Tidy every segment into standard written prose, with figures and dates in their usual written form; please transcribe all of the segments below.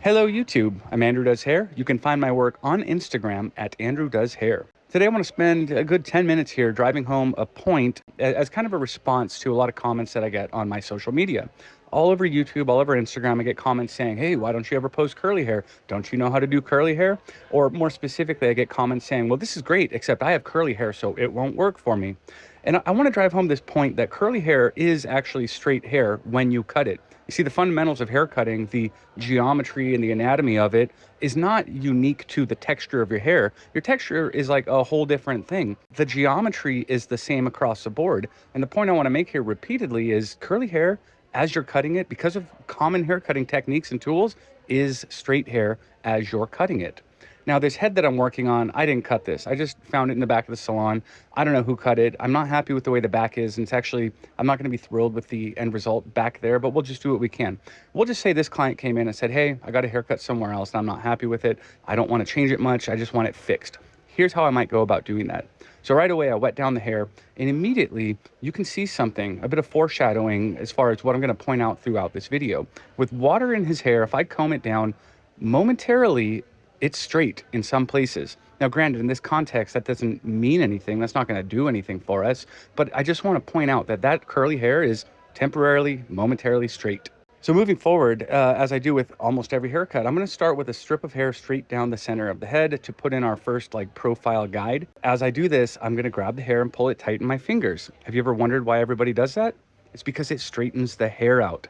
Hello YouTube, I'm Andrew Does Hair. You can find my work on Instagram at Andrew Does Hair. Today I want to spend a good 10 minutes here driving home a point as kind of a response to a lot of comments that I get on my social media. All over YouTube, all over Instagram, I get comments saying, hey, why don't you ever post curly hair? Don't you know how to do curly hair? Or more specifically, I get comments saying, well, this is great, except I have curly hair, so it won't work for me. And I want to drive home this point that curly hair is actually straight hair when you cut it. You see, the fundamentals of hair cutting, the geometry and the anatomy of it, is not unique to the texture of your hair. Your texture is like a whole different thing. The geometry is the same across the board. And the point I want to make here repeatedly is curly hair, as you're cutting it, because of common hair cutting techniques and tools, is straight hair as you're cutting it. Now, this head that I'm working on, I didn't cut this. I just found it in the back of the salon. I don't know who cut it. I'm not happy with the way the back is. And it's actually, I'm not going to be thrilled with the end result back there, but we'll just do what we can. We'll just say this client came in and said, hey, I got a haircut somewhere else and I'm not happy with it. I don't want to change it much. I just want it fixed. Here's how I might go about doing that. So right away, I wet down the hair and immediately you can see something, a bit of foreshadowing as far as what I'm going to point out throughout this video. With water in his hair, if I comb it down momentarily, it's straight in some places. Now, granted, in this context, that doesn't mean anything. That's not going to do anything for us. But I just want to point out that that curly hair is temporarily, momentarily straight. So moving forward, as I do with almost every haircut, I'm going to start with a strip of hair straight down the center of the head to put in our first profile guide. As I do this, I'm going to grab the hair and pull it tight in my fingers. Have you ever wondered why everybody does that? It's because it straightens the hair out.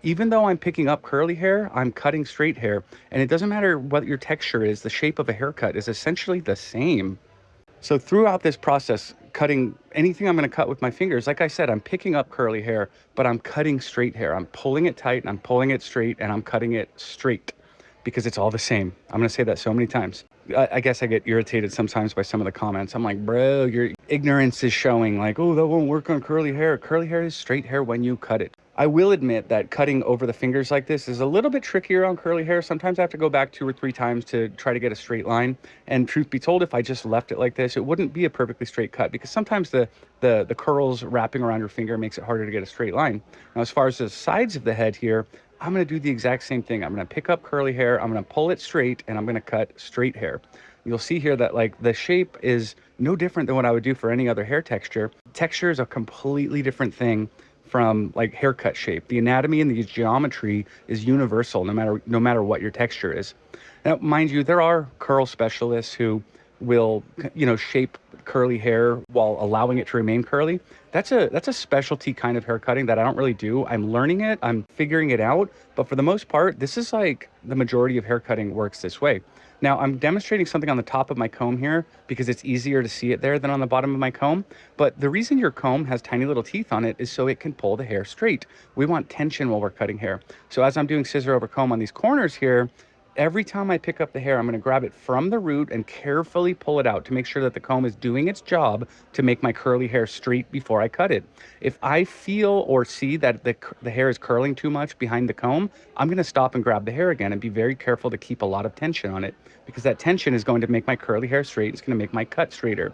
Even though I'm picking up curly hair, I'm cutting straight hair. And it doesn't matter what your texture is, the shape of a haircut is essentially the same. So throughout this process, cutting anything I'm going to cut with my fingers, like I said, I'm picking up curly hair, but I'm cutting straight hair. I'm pulling it tight and I'm pulling it straight and I'm cutting it straight because it's all the same. I'm going to say that so many times. I guess I get irritated sometimes by some of the comments. I'm like, bro, your ignorance is showing, like, oh, that won't work on curly hair. Curly hair is straight hair when you cut it. I will admit that cutting over the fingers like this is a little bit trickier on curly hair. Sometimes I have to go back 2 or 3 times to try to get a straight line. And truth be told, if I just left it like this, it wouldn't be a perfectly straight cut because sometimes the curls wrapping around your finger makes it harder to get a straight line. Now, as far as the sides of the head here, I'm going to do the exact same thing. I'm going to pick up curly hair, I'm going to pull it straight, and I'm going to cut straight hair. You'll see here that the shape is no different than what I would do for any other hair texture. Texture is a completely different thing from haircut shape. The anatomy and the geometry is universal no matter what your texture is. Now, mind you, there are curl specialists who will, shape curly hair while allowing it to remain curly. That's a specialty kind of hair cutting that I don't really do. I'm learning it, I'm figuring it out, but for the most part, this is the majority of hair cutting works this way. Now, I'm demonstrating something on the top of my comb here because it's easier to see it there than on the bottom of my comb. But the reason your comb has tiny little teeth on it is so it can pull the hair straight. We want tension while we're cutting hair. So as I'm doing scissor over comb on these corners here, every time I pick up the hair, I'm going to grab it from the root and carefully pull it out to make sure that the comb is doing its job to make my curly hair straight before I cut it. If I feel or see that the hair is curling too much behind the comb, I'm going to stop and grab the hair again and be very careful to keep a lot of tension on it because that tension is going to make my curly hair straight. It's going to make my cut straighter.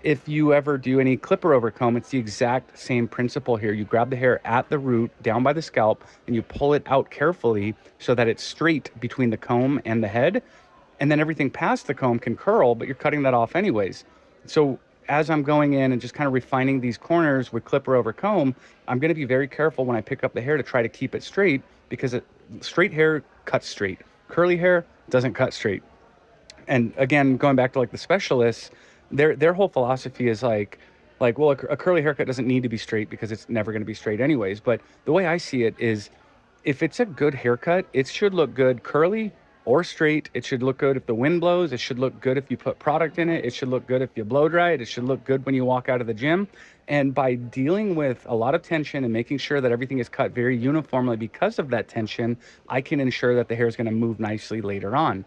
If you ever do any clipper over comb, it's the exact same principle here. You grab the hair at the root, down by the scalp, and you pull it out carefully so that it's straight between the comb and the head. And then everything past the comb can curl, but you're cutting that off anyways. So as I'm going in and just kind of refining these corners with clipper over comb, I'm going to be very careful when I pick up the hair to try to keep it straight because straight hair cuts straight. Curly hair doesn't cut straight. And again, going back to the specialists, their whole philosophy is well, a curly haircut doesn't need to be straight because it's never going to be straight anyways. But the way I see it is if it's a good haircut, it should look good curly or straight. It should look good if the wind blows. It should look good if you put product in it. It should look good if you blow dry it. It should look good when you walk out of the gym. And by dealing with a lot of tension and making sure that everything is cut very uniformly because of that tension, I can ensure that the hair is going to move nicely later on.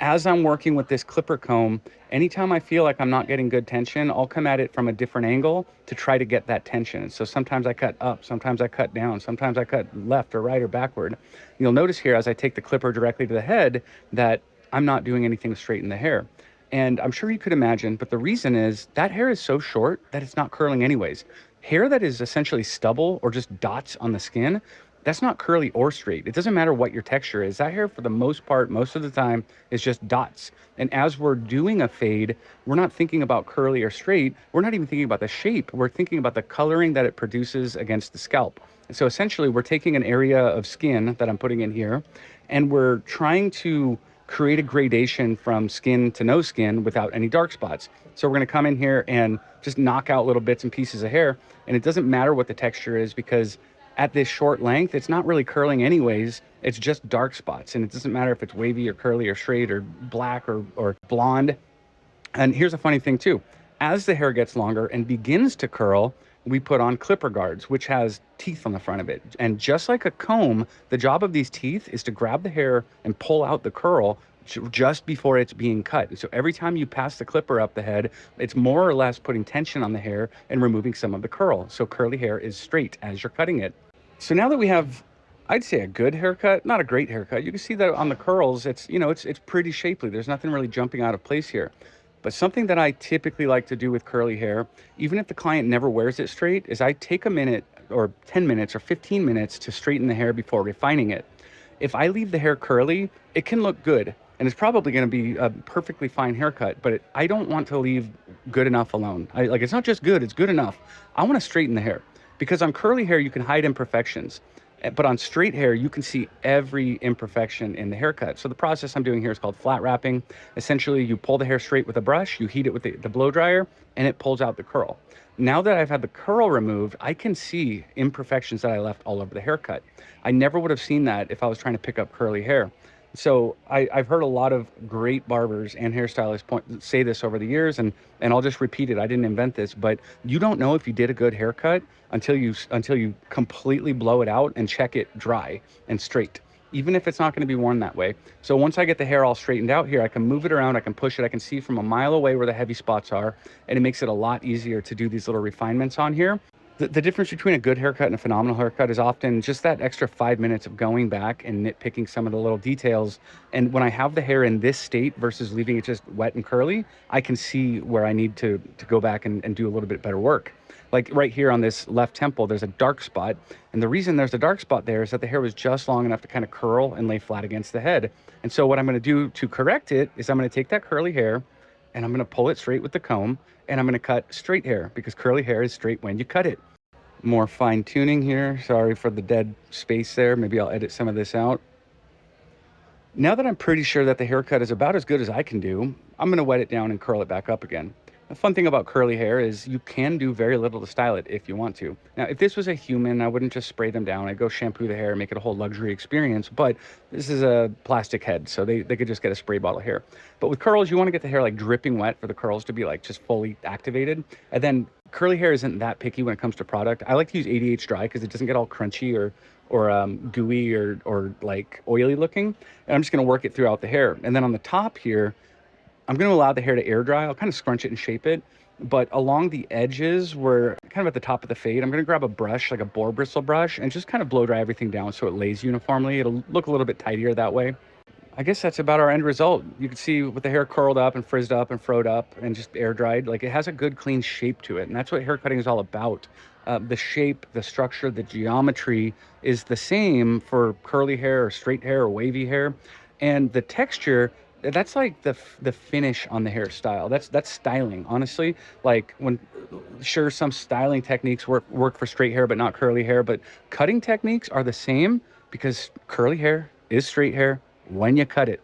As I'm working with this clipper comb, anytime I feel like I'm not getting good tension, I'll come at it from a different angle to try to get that tension. So sometimes I cut up, sometimes I cut down, sometimes I cut left or right or backward. You'll notice here as I take the clipper directly to the head that I'm not doing anything to straighten the hair. And I'm sure you could imagine, but the reason is that hair is so short that it's not curling anyways. Hair that is essentially stubble or just dots on the skin That's not curly or straight. It doesn't matter what your texture is. That hair, for the most part, most of the time, is just dots. And as we're doing a fade, we're not thinking about curly or straight. We're not even thinking about the shape. We're thinking about the coloring that it produces against the scalp. And so essentially, we're taking an area of skin that I'm putting in here, and we're trying to create a gradation from skin to no skin without any dark spots. So we're gonna come in here and just knock out little bits and pieces of hair. And it doesn't matter what the texture is, because at this short length, it's not really curling anyways. It's just dark spots. And it doesn't matter if it's wavy or curly or straight or black or blonde. And here's a funny thing too. As the hair gets longer and begins to curl, we put on clipper guards, which has teeth on the front of it. And just like a comb, the job of these teeth is to grab the hair and pull out the curl just before it's being cut. So every time you pass the clipper up the head, it's more or less putting tension on the hair and removing some of the curl. So curly hair is straight as you're cutting it. So now that we have, I'd say, a good haircut, not a great haircut, you can see that on the curls, it's, you know, it's pretty shapely. There's nothing really jumping out of place here. But something that I typically like to do with curly hair, even if the client never wears it straight, is I take a minute or 10 minutes or 15 minutes to straighten the hair before refining it. If I leave the hair curly, it can look good, and it's probably going to be a perfectly fine haircut, but I don't want to leave good enough alone. Like, it's not just good, it's good enough. I want to straighten the hair, because on curly hair, you can hide imperfections. But on straight hair, you can see every imperfection in the haircut. So the process I'm doing here is called flat wrapping. Essentially, you pull the hair straight with a brush, you heat it with the blow dryer, and it pulls out the curl. Now that I've had the curl removed, I can see imperfections that I left all over the haircut. I never would have seen that if I was trying to pick up curly hair. So I've heard a lot of great barbers and hairstylists say this over the years, and I'll just repeat it. I didn't invent this, but you don't know if you did a good haircut until you completely blow it out and check it dry and straight, even if it's not going to be worn that way. So once I get the hair all straightened out here, I can move it around, I can push it, I can see from a mile away where the heavy spots are, and it makes it a lot easier to do these little refinements on here. The difference between a good haircut and a phenomenal haircut is often just that extra 5 minutes of going back and nitpicking some of the little details. And when I have the hair in this state versus leaving it just wet and curly, I can see where I need to go back and do a little bit better work. Like right here on this left temple, there's a dark spot. And the reason there's a dark spot there is that the hair was just long enough to kind of curl and lay flat against the head. And so what I'm going to do to correct it is I'm going to take that curly hair and I'm going to pull it straight with the comb, and I'm going to cut straight hair, because curly hair is straight when you cut it. More fine tuning here. Sorry for the dead space there. Maybe I'll edit some of this out. Now that I'm pretty sure that the haircut is about as good as I can do, I'm going to wet it down and curl it back up again. The fun thing about curly hair is you can do very little to style it if you want to. Now, if this was a human, I wouldn't just spray them down. I'd go shampoo the hair and make it a whole luxury experience. But this is a plastic head, so they could just get a spray bottle hair. But with curls, you want to get the hair like dripping wet for the curls to be like just fully activated. And then curly hair isn't that picky when it comes to product. I like to use 80H dry because it doesn't get all crunchy or gooey or like oily looking. And I'm just going to work it throughout the hair. And then on the top here, I'm going to allow the hair to air dry. I'll kind of scrunch it and shape it. But along the edges, where kind of at the top of the fade, I'm going to grab a brush, like a boar bristle brush, and just kind of blow dry everything down so it lays uniformly. It'll look a little bit tidier that way. I guess that's about our end result. You can see with the hair curled up and frizzed up and froed up and just air dried, like it has a good clean shape to it. And that's what hair cutting is all about. The shape, the structure, the geometry is the same for curly hair or straight hair or wavy hair. And the texture, that's like the finish on the hairstyle. That's styling, honestly. Like sure, some styling techniques work for straight hair but not curly hair, but cutting techniques are the same, because curly hair is straight hair when you cut it.